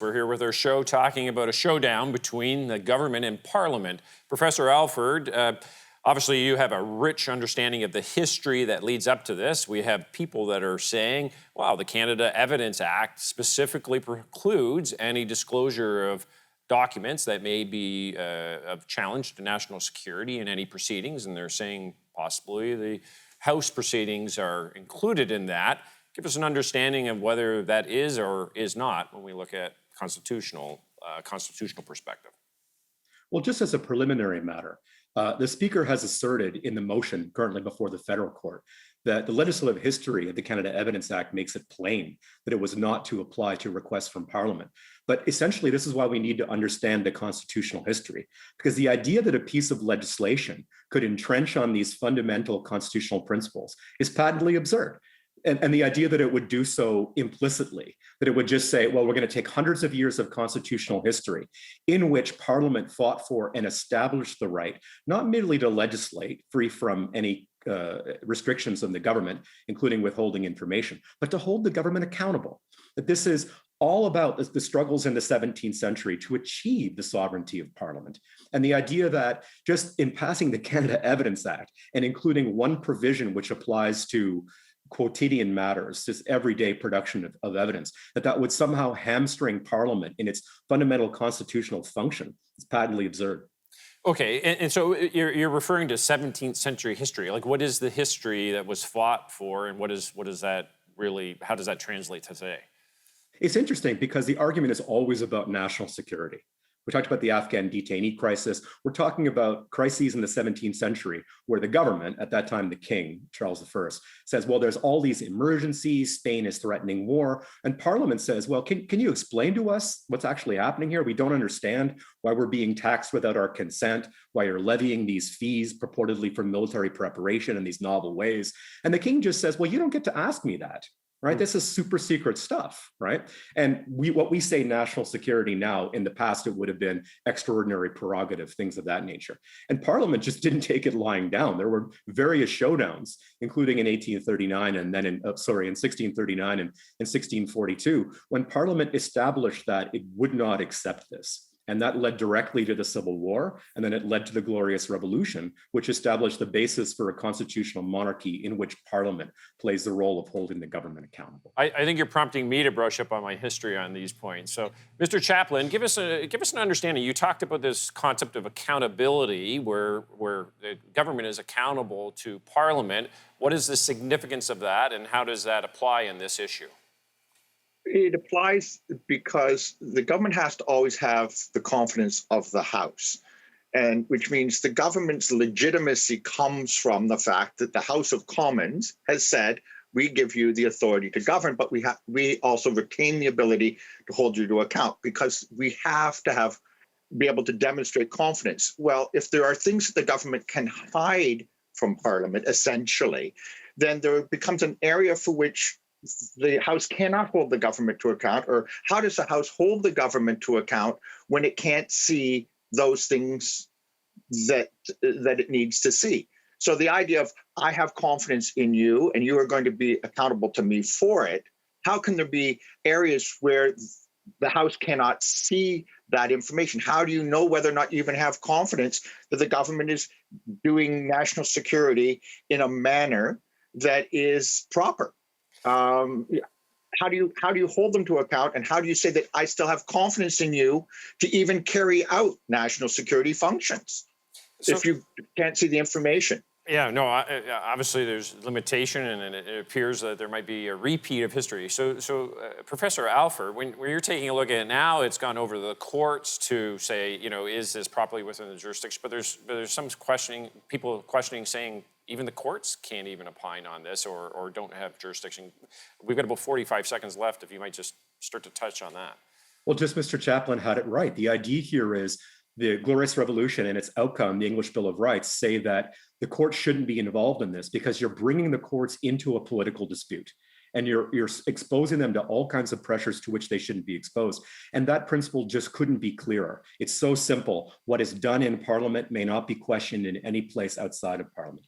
We're here with our show talking about a showdown between the government and Parliament. Professor Alford, obviously you have a rich understanding of the history that leads up to this. We have people that are saying, wow, the Canada Evidence Act specifically precludes any disclosure of documents that may be of challenge to national security in any proceedings, and they're saying possibly the House proceedings are included in that. Give us an understanding of whether that is or is not when we look at constitutional perspective. Well, just as a preliminary matter, the Speaker has asserted in the motion currently before the federal court that the legislative history of the Canada Evidence Act makes it plain that it was not to apply to requests from Parliament. But essentially, this is why we need to understand the constitutional history, because the idea that a piece of legislation could entrench on these fundamental constitutional principles is patently absurd. And the idea that it would do so implicitly, that it would just say, well, we're going to take hundreds of years of constitutional history in which Parliament fought for and established the right, not merely to legislate free from any restrictions on the government, including withholding information, but to hold the government accountable. That this is all about the struggles in the 17th century to achieve the sovereignty of Parliament. And the idea that just in passing the Canada Evidence Act and including one provision which applies to quotidian matters, just everyday production of evidence, that would somehow hamstring Parliament in its fundamental constitutional function is patently absurd. Okay, and so you're referring to 17th century history. Like, what is the history that was fought for, and what is that really? How does that translate to today? It's interesting because the argument is always about national security. We talked about the Afghan detainee crisis. We're talking about crises in the 17th century where the government, at that time the king, Charles I, says, well, there's all these emergencies, Spain is threatening war. And Parliament says, well, can you explain to us what's actually happening here? We don't understand why we're being taxed without our consent, why you're levying these fees purportedly for military preparation in these novel ways. And the king just says, well, you don't get to ask me that. Right? This is super secret stuff, right? And what we say national security now, in the past, it would have been extraordinary prerogative, things of that nature. And Parliament just didn't take it lying down. There were various showdowns, including in 1839 and then in 1639 and in 1642, when Parliament established that it would not accept this. And that led directly to the Civil War, and then it led to the Glorious Revolution, which established the basis for a constitutional monarchy in which Parliament plays the role of holding the government accountable. I think you're prompting me to brush up on my history on these points. So, Mr. Chaplin, give us an understanding. You talked about this concept of accountability, where the government is accountable to Parliament. What is the significance of that, and how does that apply in this issue? It applies because the government has to always have the confidence of the House, and which means the government's legitimacy comes from the fact that the House of Commons has said, we give you the authority to govern, but we also retain the ability to hold you to account, because we have to be able to demonstrate confidence. Well, if there are things that the government can hide from Parliament, essentially, then there becomes an area for which the House cannot hold the government to account. Or how does the House hold the government to account when it can't see those things that it needs to see? So the idea of, I have confidence in you and you are going to be accountable to me for it. How can there be areas where the House cannot see that information? How do you know whether or not you even have confidence that the government is doing national security in a manner that is proper? How do you hold them to account, and how do you say that I still have confidence in you to even carry out national security functions if you can't see the information? Yeah, no, obviously there's limitation, and it appears that there might be a repeat of history. So Professor Alford, when you're taking a look at it now, it's gone over the courts to say, is this properly within the jurisdiction? But there's some people questioning, saying even the courts can't even opine on this or don't have jurisdiction. We've got about 45 seconds left, if you might just start to touch on that. Well, just Mr. Chaplin had it right. The idea here is the Glorious Revolution and its outcome, the English Bill of Rights, say that the courts shouldn't be involved in this because you're bringing the courts into a political dispute. And you're exposing them to all kinds of pressures to which they shouldn't be exposed. And that principle just couldn't be clearer. It's so simple. What is done in Parliament may not be questioned in any place outside of Parliament.